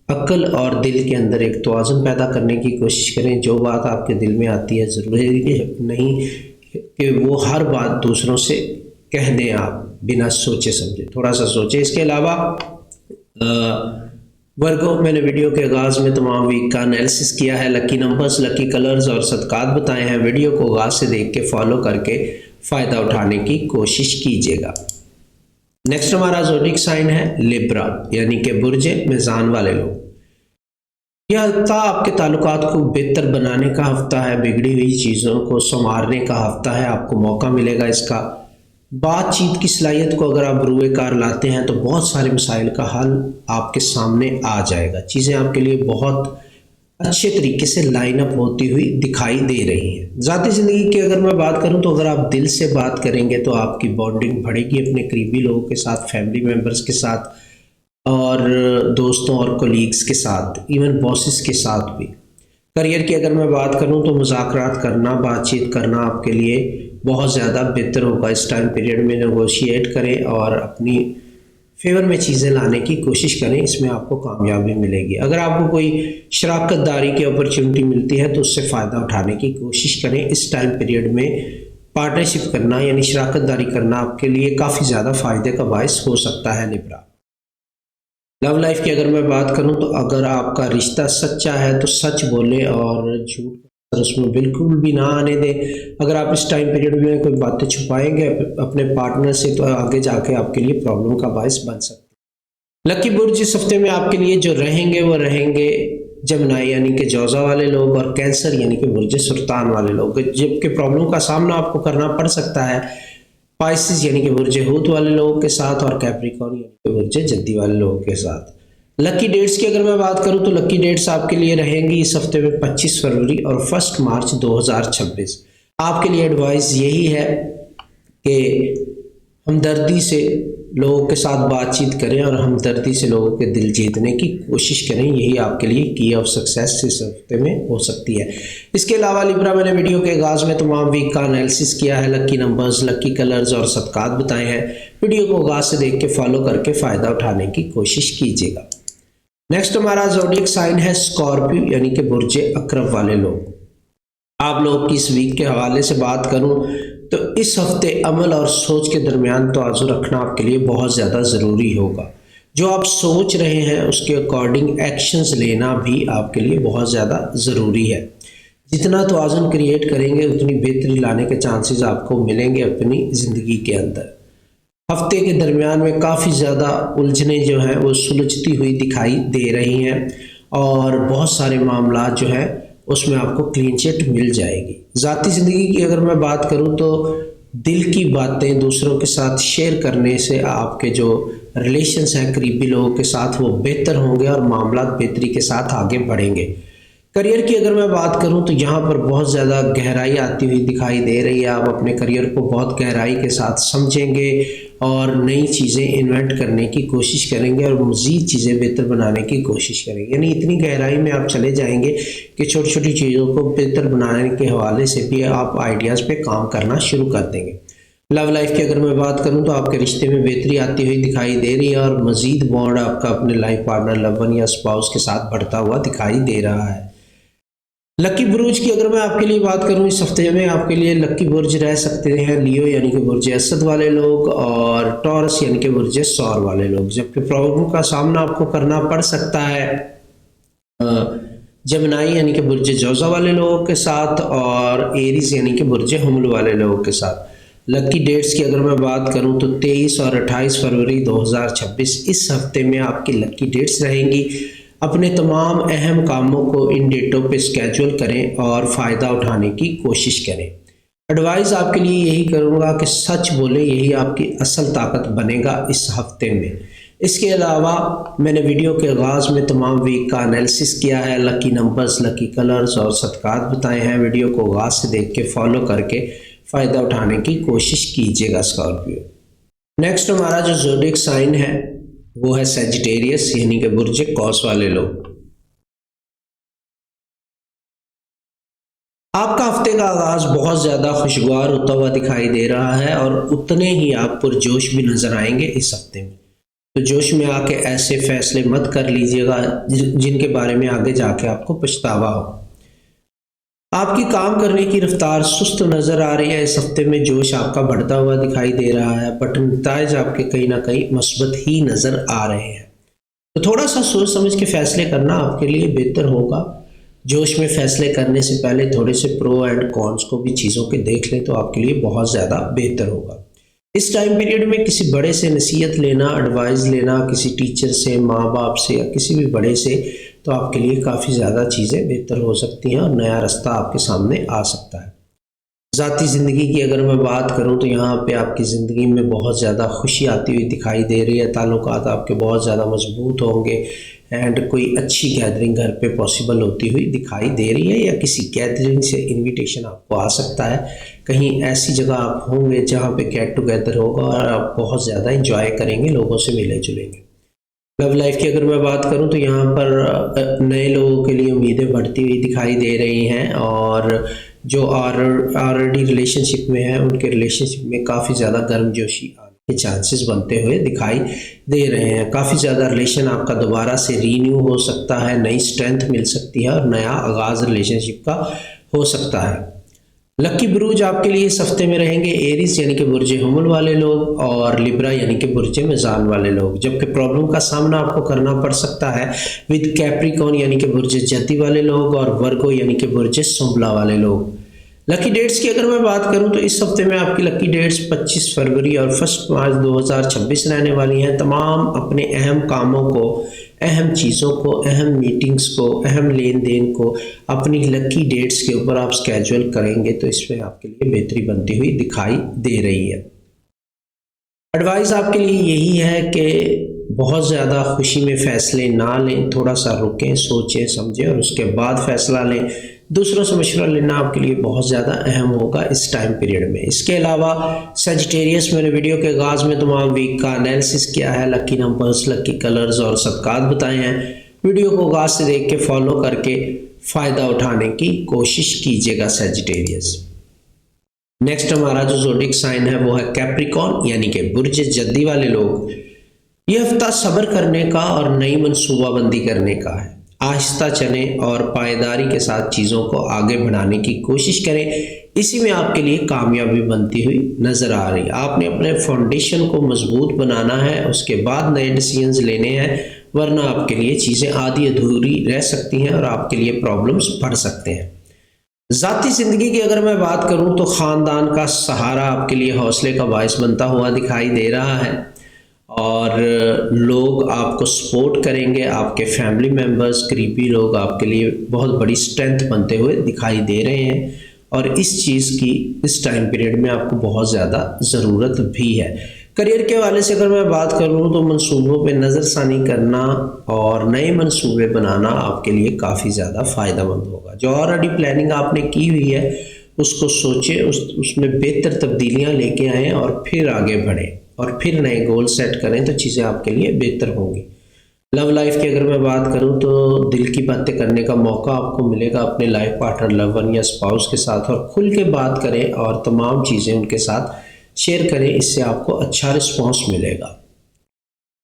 अक्ल और दिल के अंदर एक तवाज़ुन पैदा करने की कोशिश करें। जो बात आपके दिल में आती है ज़रूरी नहीं कि वो हर बात दूसरों से कह दें आप बिना सोचे समझे, थोड़ा सा सोचें। इसके अलावा वर्गो मैंने वीडियो के आगाज़ में तमाम वीक का एनालिसिस किया है, लकी नंबर्स, लकी कलर्स और सदकात बताए हैं। वीडियो को आगाज़ से देख के फॉलो करके फ़ायदा उठाने की कोशिश कीजिएगा। नेक्स्ट हमारा ज़ोडिक साइन है लिब्रा यानी कि बुर्ज मीज़ान वाले लोग। यह हफ्ता आपके ताल्लुकात को बेहतर बनाने का हफ्ता है, बिगड़ी हुई चीज़ों को संवारने का हफ्ता है। आपको मौका मिलेगा इसका। बातचीत की सलाहियत को अगर आप रूए कार लाते हैं तो बहुत सारे मसाइल का हल आपके सामने आ जाएगा। चीज़ें आपके लिए बहुत अच्छे तरीके से लाइन अप होती हुई दिखाई दे रही हैं। ज़ाती ज़िंदगी की अगर मैं बात करूं तो अगर आप दिल से बात करेंगे तो आपकी बॉन्डिंग बढ़ेगी अपने करीबी लोगों के साथ, फैमिली मेम्बर्स के साथ और दोस्तों और कोलीग्स के साथ, इवन बॉसेस के साथ भी। करियर की अगर मैं बात करूं तो मुज़ाकरात करना, बातचीत करना आपके लिए बहुत ज़्यादा बेहतर होगा इस टाइम पीरियड में। नेगोशिएट करें और अपनी फेवर में चीज़ें लाने की कोशिश करें, इसमें आपको कामयाबी मिलेगी। अगर आपको कोई शराकतदारी की अपॉर्चुनिटी मिलती है तो उससे फ़ायदा उठाने की कोशिश करें। इस टाइम पीरियड में पार्टनरशिप करना यानी शराकतदारी करना आपके लिए काफ़ी ज़्यादा फ़ायदे का बायस हो सकता है लिब्रा। लव लाइफ की अगर मैं बात करूं तो अगर आपका रिश्ता सच्चा है तो सच बोले और झूठ उसमें बिल्कुल भी ना आने दें। अगर आप इस टाइम पीरियड में कोई बातें छुपाएंगे अपने पार्टनर से तो आगे जाके आपके लिए प्रॉब्लम का बायस बन सकता है। लकी बुर्ज इस हफ्ते में आपके लिए जो रहेंगे वो रहेंगे जमनाई यानी कि जौज़ा वाले लोग और कैंसर यानी कि बुर्ज सुरतान वाले लोग। जबकि प्रॉब्लम का सामना आपको करना पड़ सकता है पाइसिस यानी कि बुर्ज हूत वाले लोगों के साथ और कैप्रिकॉर्न यानी कि बुर्ज जद्दी वाले लोगों के साथ। लकी डेट्स की अगर मैं बात करूं तो लकी डेट्स आपके लिए रहेंगी इस हफ्ते में 25 फरवरी और 1 मार्च 2026। आपके लिए एडवाइस यही है कि हमदर्दी से लोगों के साथ बातचीत करें और हमदर्दी से लोगों के दिल जीतने की कोशिश करें। यही आपके लिए की ऑफ सक्सेस इस हफ्ते में हो सकती है। इसके अलावा लिब्रा, मैंने वीडियो के आगाज़ में तमाम वीक का एनालिसिस किया है, लकी नंबर्स, लकी कलर्स और सदकात बताए हैं। वीडियो को आगाज़ से देख के फॉलो करके फ़ायदा उठाने की कोशिश कीजिएगा। नेक्स्ट हमारा ज़ोडिएक साइन है स्कॉर्पियो यानी कि बुर्ज अकरब वाले लोग। आप लोग की इस वीक के हवाले से बात करूं तो इस हफ्ते अमल और सोच के दरमियान तवाज़ुन रखना आपके लिए बहुत ज़्यादा ज़रूरी होगा। जो आप सोच रहे हैं उसके अकॉर्डिंग एक्शंस लेना भी आपके लिए बहुत ज़्यादा ज़रूरी है। जितना तवाज़ुन क्रिएट करेंगे उतनी बेहतरी लाने के चांसेस आपको मिलेंगे अपनी ज़िंदगी के अंदर। हफ्ते के दरमियान में काफ़ी ज़्यादा उलझने जो हैं वो सुलझती हुई दिखाई दे रही हैं और बहुत सारे मामला जो है उसमें आपको क्लीन चिट मिल जाएगी। ज़ाती ज़िंदगी की अगर मैं बात करूं तो दिल की बातें दूसरों के साथ शेयर करने से आपके जो रिलेशंस हैं करीबी लोगों के साथ वो बेहतर होंगे और मामला बेहतरी के साथ आगे बढ़ेंगे। करियर की अगर मैं बात करूं तो यहाँ पर बहुत ज़्यादा गहराई आती हुई दिखाई दे रही है। आप अपने करियर को बहुत गहराई के साथ समझेंगे और नई चीज़ें इन्वेंट करने की कोशिश करेंगे और मज़ीद चीज़ें बेहतर बनाने की कोशिश करेंगे। यानी इतनी गहराई में आप चले जाएंगे कि छोटी छोटी चीज़ों को बेहतर बनाने के हवाले से भी आप आइडियाज़ पे काम करना शुरू कर देंगे। लव लाइफ की अगर मैं बात करूं तो आपके रिश्ते में बेहतरी आती हुई दिखाई दे रही है और मज़ीद बॉन्ड आपका अपने लाइफ पार्टनर, लव वन या स्पाउस के साथ बढ़ता हुआ दिखाई दे रहा है। लकी बुर्ज की अगर मैं आपके लिए बात करूं इस हफ्ते में आपके लिए लकी बुर्ज रह सकते हैं लियो यानी कि बुर्ज असद वाले लोग और टॉरस यानी कि बुर्ज सौर वाले लोग। जबकि प्रॉब्लम का सामना आपको करना पड़ सकता है जमनाई यानी कि बुर्ज जौजा वाले लोगों के साथ और एरीज यानी कि बुर्ज हुमल वाले लोगों के साथ। लकी डेट्स की अगर मैं बात करूं तो 23 और 28 फरवरी 2026 इस हफ्ते में आपकी लकी डेट्स रहेंगी। अपने तमाम अहम कामों को इन डेटों पे स्केड्यूल करें और फ़ायदा उठाने की कोशिश करें। एडवाइस आपके लिए यही करूँगा कि सच बोलें, यही आपकी असल ताकत बनेगा इस हफ्ते में। इसके अलावा मैंने वीडियो के आगाज़ में तमाम वीक का एनालिसिस किया है, लकी नंबर्स, लकी कलर्स और सदकात बताए हैं। वीडियो को आगाज़ से देख के फॉलो करके फ़ायदा उठाने की कोशिश कीजिएगा स्कॉर्पियो। नेक्स्ट हमारा जो ज़ोडिएक साइन है वो है सजिटेरियस यानी कि बुर्ज कौस वाले लोग। आपका हफ्ते का आगाज बहुत ज़्यादा खुशगवार होता हुआ दिखाई दे रहा है और उतने ही आप पुरजोश भी नज़र आएंगे इस हफ्ते में। तो जोश में आके ऐसे फैसले मत कर लीजिएगा जिनके बारे में आगे जाके आपको पछतावा हो। आपकी काम करने की रफ्तार सुस्त नज़र आ रही है। इस हफ्ते में जोश आपका बढ़ता हुआ दिखाई दे रहा है बट नताइज आपके कहीं ना कहीं मस्बत ही नज़र आ रहे हैं। तो थोड़ा सा सोच समझ के फैसले करना आपके लिए बेहतर होगा। जोश में फैसले करने से पहले थोड़े से प्रो एंड कॉन्स को भी चीज़ों के देख लें तो आपके लिए बहुत ज़्यादा बेहतर होगा। इस टाइम पीरियड में किसी बड़े से नसीहत लेना, एडवाइस लेना, किसी टीचर से, माँ बाप से या किसी भी बड़े से, तो आपके लिए काफ़ी ज़्यादा चीज़ें बेहतर हो सकती हैं और नया रास्ता आपके सामने आ सकता है। ज़ाती ज़िंदगी की अगर मैं बात करूं तो यहाँ पे आपकी ज़िंदगी में बहुत ज़्यादा खुशी आती हुई दिखाई दे रही है। ताल्लुकात आपके बहुत ज़्यादा मजबूत होंगे एंड कोई अच्छी गैदरिंग घर पे पॉसिबल होती हुई दिखाई दे रही है या किसी गैदरिंग से इनविटेशन आपको आ सकता है। कहीं ऐसी जगह आप होंगे जहाँ पे गेट टुगेदर होगा और आप बहुत ज़्यादा इंजॉय करेंगे, लोगों से मिले जुलेंगे। लव लाइफ की अगर मैं बात करूं तो यहाँ पर नए लोगों के लिए उम्मीदें बढ़ती हुई दिखाई दे रही हैं और जो ऑलरेडी रिलेशनशिप में है उनके रिलेशनशिप में काफ़ी ज़्यादा गर्मजोशी आने के चांसेस बनते हुए दिखाई दे रहे हैं। काफ़ी ज़्यादा रिलेशन आपका दोबारा से रीन्यू हो सकता है, नई स्ट्रेंथ मिल सकती है और नया आगाज़ रिलेशनशिप का हो सकता है। लकी बुर्ज आपके लिए इस हफ्ते में रहेंगे एरीज यानी कि बुर्ज हुमल वाले लोग और लिब्रा यानी कि बुर्ज मिज़ान वाले लोग। जबकि प्रॉब्लम का सामना आपको करना पड़ सकता है विद कैप्रिकॉन यानी कि बुर्ज जती वाले लोग और वर्गो यानी कि बुर्ज सुंबला वाले लोग। लकी डेट्स की अगर मैं बात करूं तो इस हफ्ते में आपकी लकी डेट्स 25 फरवरी और 1 मार्च 2026 रहने वाली हैं। तमाम अपने अहम कामों को, अहम चीज़ों को, अहम मीटिंग्स को, अहम लेन देन को अपनी लकी डेट्स के ऊपर आप स्केड्यूल करेंगे तो इसमें आपके लिए बेहतरी बनती हुई दिखाई दे रही है। एडवाइस आपके लिए यही है कि बहुत ज़्यादा खुशी में फ़ैसले ना लें, थोड़ा सा रुकें, सोचें समझें और उसके बाद फ़ैसला लें। दूसरों से मशवरा लेना आपके लिए बहुत ज़्यादा अहम होगा इस टाइम पीरियड में। इसके अलावा सजिटेरियस, मैंने वीडियो के आगाज़ में तमाम वीक का एनालिसिस किया है, लकी नंबर्स, लकी कलर्स और सदकात बताए हैं। वीडियो को आगाज़ से देख के फॉलो करके फ़ायदा उठाने की कोशिश कीजिएगा सजिटेरियस। नेक्स्ट हमारा जो ज़ोडिक साइन है वो है कैप्रिकॉर्न यानी कि बुर्ज जद्दी वाले लोग। ये हफ्ता सब्र करने का और नई मनसूबाबंदी करने का है। आहिस्ता चलें और पायदारी के साथ चीज़ों को आगे बढ़ाने की कोशिश करें। इसी में आपके लिए कामयाबी बनती हुई नज़र आ रही है। आपने अपने फाउंडेशन को मजबूत बनाना है, उसके बाद नए डिसीजंस लेने हैं, वरना आपके लिए चीज़ें आधी अधूरी रह सकती हैं और आपके लिए प्रॉब्लम्स बढ़ सकते हैं। ज़ाती ज़िंदगी की अगर मैं बात करूं तो ख़ानदान का सहारा आपके लिए हौसले का बायस बनता हुआ दिखाई दे रहा है और लोग आपको सपोर्ट करेंगे। आपके फैमिली मेम्बर्स, करीबी लोग आपके लिए बहुत बड़ी स्ट्रेंथ बनते हुए दिखाई दे रहे हैं और इस चीज़ की इस टाइम पीरियड में आपको बहुत ज़्यादा ज़रूरत भी है। करियर के हवाले से अगर मैं बात करूँ तो मंसूबों पे नज़रसानी करना और नए मंसूबे बनाना आपके लिए काफ़ी ज़्यादा फ़ायदेमंद होगा। जो ऑलरेडी प्लानिंग आपने की हुई है उसको सोचें, उसमें बेहतर तब्दीलियाँ लेके आएँ और फिर आगे बढ़ें और फिर नए गोल सेट करें तो चीज़ें आपके लिए बेहतर होंगी। लव लाइफ की अगर मैं बात करूं तो दिल की बातें करने का मौका आपको मिलेगा अपने लाइफ पार्टनर, लवर या स्पाउस के साथ और खुल के बात करें और तमाम चीज़ें उनके साथ शेयर करें। इससे आपको अच्छा रिस्पॉन्स मिलेगा।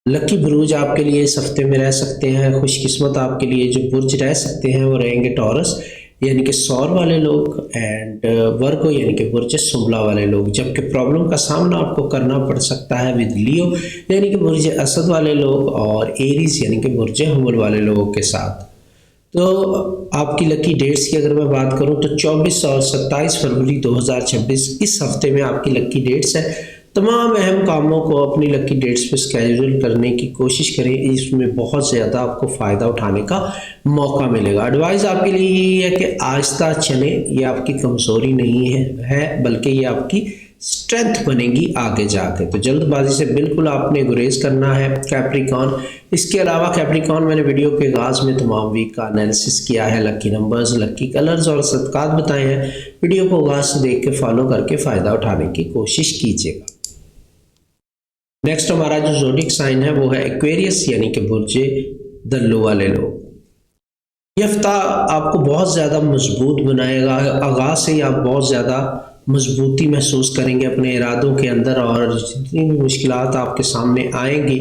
लकी बुर्ज आपके लिए इस हफ्ते में रह सकते हैं। खुशकिस्मत आपके लिए जो बुर्ज रह सकते हैं वो रहेंगे टॉरस यानी कि सौर वाले लोग एंड वर्गो यानी कि बुर्ज सुंबला वाले लोग। जबकि प्रॉब्लम का सामना आपको करना पड़ सकता है विद लियो यानी कि बुर्ज असद वाले लोग और एरीज यानी कि बुर्ज हमल वाले लोगों के साथ। तो आपकी लकी डेट्स की अगर मैं बात करूं तो 24 और 27 फरवरी 2026 इस हफ्ते में आपकी लकी डेट्स है। तमाम अहम कामों को अपनी लकी डेट्स पे स्केड्यूल करने की कोशिश करें, इसमें बहुत ज़्यादा आपको फ़ायदा उठाने का मौका मिलेगा। एडवाइस आपके लिए यही है कि आहिस्ता चलें, ये आपकी कमज़ोरी नहीं है बल्कि ये आपकी स्ट्रेंथ बनेगी आगे जाके। तो जल्दबाजी से बिल्कुल आपने गुरेज करना है कैप्रिकॉर्न। इसके अलावा कैप्रिकॉर्न, मैंने वीडियो के आगाज़ में तमाम वीक का एनालिसिस किया है, लकी नंबर्स, लकी कलर्स और सदकात बताए हैं। वीडियो को आगाज़ से देख के फॉलो करके फ़ायदा उठाने की कोशिश कीजिएगा। नेक्स्ट हमारा जो ज़ोडिक साइन है वो है एक्वेरियस यानी कि बुर्ज दल्लू वाले लोग। ये हफ्ता आपको बहुत ज़्यादा मजबूत बनाएगा। आगाज़ से ही आप बहुत ज़्यादा मजबूती महसूस करेंगे अपने इरादों के अंदर और जितनी भी मुश्किलात आपके सामने आएंगी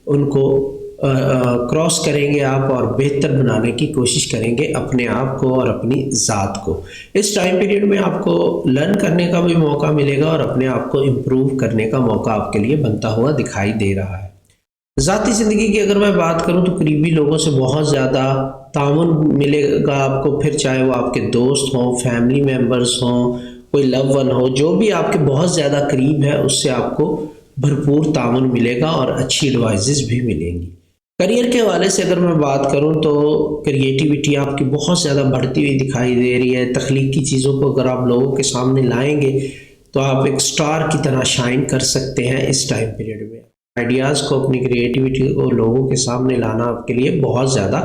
उनको क्रॉस करेंगे आप और बेहतर बनाने की कोशिश करेंगे अपने आप को और अपनी ज़ात को। इस टाइम पीरियड में आपको लर्न करने का भी मौका मिलेगा और अपने आप को इम्प्रूव करने का मौका आपके लिए बनता हुआ दिखाई दे रहा है। ज़ाती ज़िंदगी की अगर मैं बात करूं तो करीबी लोगों से बहुत ज़्यादा ताउन मिलेगा आपको, फिर चाहे वो आपके दोस्त हों, फैमिली मेम्बर्स हों, कोई लव वन हो, जो भी आपके बहुत ज़्यादा करीब है उससे आपको भरपूर ताउन मिलेगा और अच्छी एडवाइजेस भी मिलेंगी। करियर के हवाले से अगर मैं बात करूं तो क्रिएटिविटी आपकी बहुत ज़्यादा बढ़ती हुई दिखाई दे रही है। तख्लीकी चीज़ों को अगर आप लोगों के सामने लाएंगे तो आप एक स्टार की तरह शाइन कर सकते हैं इस टाइम पीरियड में। आइडियाज़ को, अपनी क्रिएटिविटी को लोगों के सामने लाना आपके लिए बहुत ज़्यादा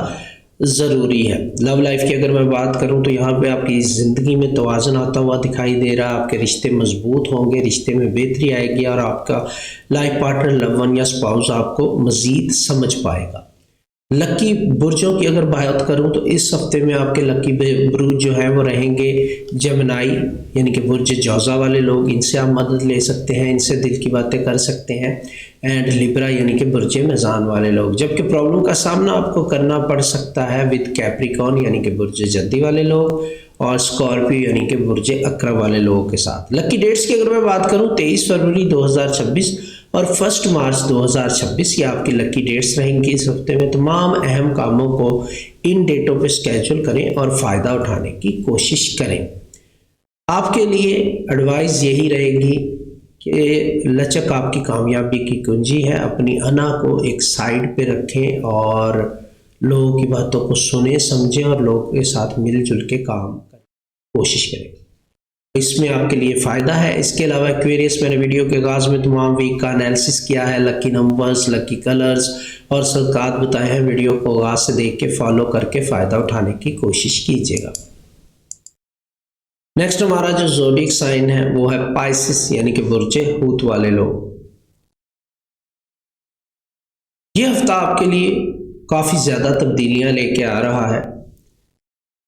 ज़रूरी है। लव लाइफ की अगर मैं बात करूं तो यहाँ पे आपकी ज़िंदगी में तवाज़ुन आता हुआ दिखाई दे रहा है। आपके रिश्ते मजबूत होंगे, रिश्ते में बेहतरी आएगी और आपका लाइफ पार्टनर, लव वन या स्पाउस आपको मज़ीद समझ पाएगा। लकी बुर्जों की अगर बात करूं तो इस हफ्ते में आपके लकी बुर्ज जो है वो रहेंगे जेमिनाई यानी कि बुर्ज जौज़ा वाले लोग। इनसे आप मदद ले सकते हैं, इनसे दिल की बातें कर सकते हैं। एंड लिब्रा यानी कि बुर्ज मेज़ान वाले लोग। जबकि प्रॉब्लम का सामना आपको करना पड़ सकता है विद कैप्रिकॉर्न यानी कि बुर्ज जद्दी वाले लोग और स्कॉर्पियो यानी कि बुर्ज अक्रब वाले लोगों के साथ। लकी डेट्स की अगर मैं बात करूं 23 फरवरी 2026 और 1 मार्च 2026 ये आपकी लकी डेट्स रहेंगी। इस हफ्ते में तमाम अहम कामों को इन डेटों पे स्केड्यूल करें और फ़ायदा उठाने की कोशिश करें। आपके लिए एडवाइस यही रहेगी कि लचक आपकी कामयाबी की कुंजी है। अपनी अना को एक साइड पे रखें और लोगों की बातों को सुने, समझें और लोगों के साथ मिलजुल के काम करने की कोशिश करें। इसमें आपके लिए फ़ायदा है। इसके अलावा एक्वेरियस, मैंने वीडियो के आगाज़ में तमाम वीक का एनालिसिस किया है, लकी नंबर्स, लकी कलर्स और सदकात बताए हैं। वीडियो को आगाज़ से देख के फॉलो करके फ़ायदा उठाने की कोशिश कीजिएगा। नेक्स्ट हमारा जो ज़ोडिक साइन है वो है पाइसिस यानी कि बुर्जे हूत वाले लोग। ये हफ्ता आपके लिए काफ़ी ज़्यादा तब्दीलियां लेके आ रहा है।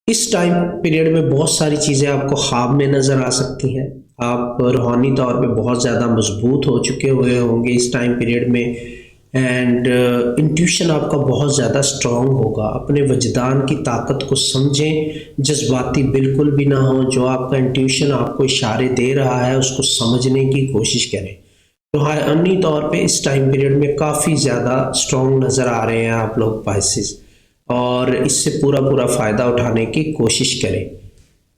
इस टाइम पीरियड में बहुत सारी चीज़ें आपको ख्वाब में नज़र आ सकती हैं। आप रूहानी तौर पे बहुत ज़्यादा मजबूत हो चुके हुए होंगे इस टाइम पीरियड में, एंड इंट्यूशन आपका बहुत ज़्यादा स्ट्रॉन्ग होगा। अपने वजदान की ताकत को समझें, जज्बाती बिल्कुल भी ना हो। जो आपका इंट्यूशन आपको इशारे दे रहा है उसको समझने की कोशिश करें। रूहानी तौर पे इस टाइम पीरियड में काफ़ी ज़्यादा स्ट्रॉन्ग नज़र आ रहे हैं आप लोग पाइसिस, और इससे पूरा फ़ायदा उठाने की कोशिश करें।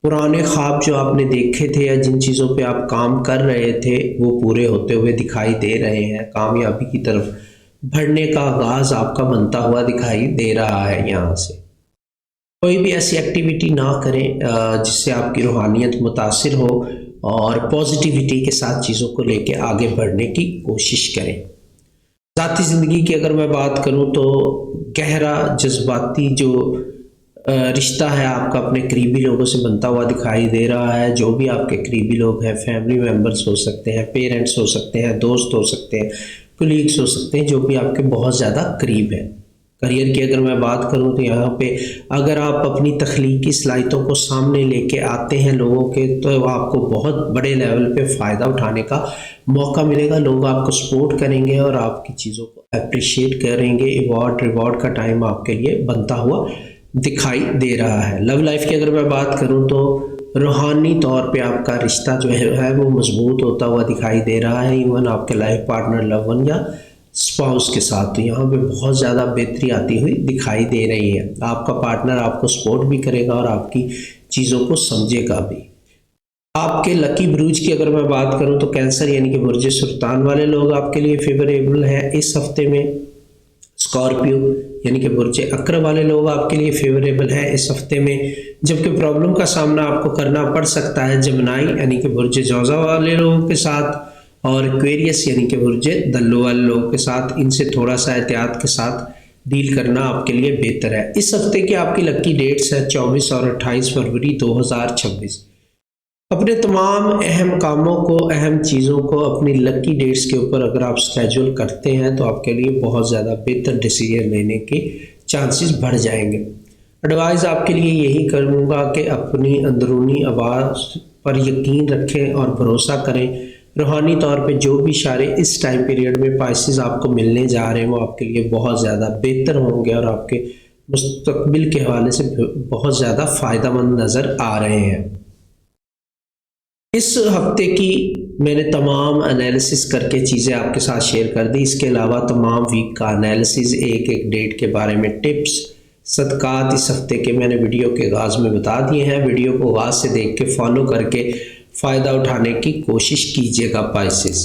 पुराने ख्वाब जो आपने देखे थे या जिन चीज़ों पे आप काम कर रहे थे वो पूरे होते हुए दिखाई दे रहे हैं। कामयाबी की तरफ बढ़ने का आगाज़ आपका बनता हुआ दिखाई दे रहा है। यहाँ से कोई भी ऐसी एक्टिविटी ना करें जिससे आपकी रूहानियत मुतासिर हो, और पॉजिटिविटी के साथ चीज़ों को लेके आगे बढ़ने की कोशिश करें। ज़ाती ज़िंदगी की अगर मैं बात करूं तो गहरा जज्बाती जो रिश्ता है आपका अपने करीबी लोगों से बनता हुआ दिखाई दे रहा है। जो भी आपके करीबी लोग हैं, फैमिली मेम्बर्स हो सकते हैं, पेरेंट्स हो सकते हैं, दोस्त हो सकते हैं, कोलीग्स हो सकते हैं, जो भी आपके बहुत ज़्यादा करीब है। करियर की अगर मैं बात करूं तो यहाँ पे अगर आप अपनी तख्लीकी सलाहियतों को सामने लेके आते हैं लोगों के, तो आपको बहुत बड़े लेवल पे फ़ायदा उठाने का मौका मिलेगा। लोग आपको सपोर्ट करेंगे और आपकी चीज़ों को अप्रिशिएट करेंगे। रिवॉर्ड का टाइम आपके लिए बनता हुआ दिखाई दे रहा है। लव लाइफ की अगर मैं बात करूँ तो रूहानी तौर पे आपका रिश्ता जो है वो मजबूत होता हुआ दिखाई दे रहा है। इवन आपके लाइफ पार्टनर, लव वन या स्पाउस के साथ तो यहाँ पे बहुत ज़्यादा बेहतरी आती हुई दिखाई दे रही है। आपका पार्टनर आपको सपोर्ट भी करेगा और आपकी चीज़ों को समझेगा भी। आपके लकी ब्रूज की अगर मैं बात करूँ तो कैंसर यानी कि बुर्ज सुल्तान वाले लोग आपके लिए फेवरेबल है इस हफ्ते में। स्कॉर्पियो यानी कि बुर्ज अक्र वाले लोग आपके लिए फेवरेबल है इस हफ्ते में। जबकि प्रॉब्लम का सामना आपको करना पड़ सकता है जमनाई यानी कि बुर्ज जौज़ा वाले लोगों के साथ, और एक्वेरियस यानी कि बुर्ज दल्लो वाले लोगों के साथ। इनसे थोड़ा सा एहतियात के साथ डील करना आपके लिए बेहतर है। इस हफ्ते की आपकी लकी डेट्स है 24 और 28 फरवरी 2026। अपने तमाम अहम कामों को, अहम चीज़ों को अपनी लकी डेट्स के ऊपर अगर आप स्केड्यूल करते हैं तो आपके लिए बहुत ज़्यादा बेहतर डिसीजन लेने के चांसेस बढ़ जाएंगे। एडवाइस आपके लिए यही करूँगा कि अपनी अंदरूनी आवाज़ पर यकीन रखें और भरोसा करें। रूहानी तौर पे जो भी इशारे इस टाइम पीरियड में पाइसेस आपको मिलने जा रहे हैं वो आपके लिए बहुत ज़्यादा बेहतर होंगे और आपके मुस्तकबिल के हवाले से बहुत ज़्यादा फ़ायदेमंद नज़र आ रहे हैं। इस हफ्ते की मैंने तमाम एनालिसिस करके चीज़ें आपके साथ शेयर कर दी। इसके अलावा तमाम वीक का एनालिसिस, एक एक डेट के बारे में टिप्स, सदकात इस हफ्ते के मैंने वीडियो के आगाज़ में बता दिए हैं। वीडियो को आगाज़ से देख के फॉलो करके फ़ायदा उठाने की कोशिश कीजिएगा पाइसेस।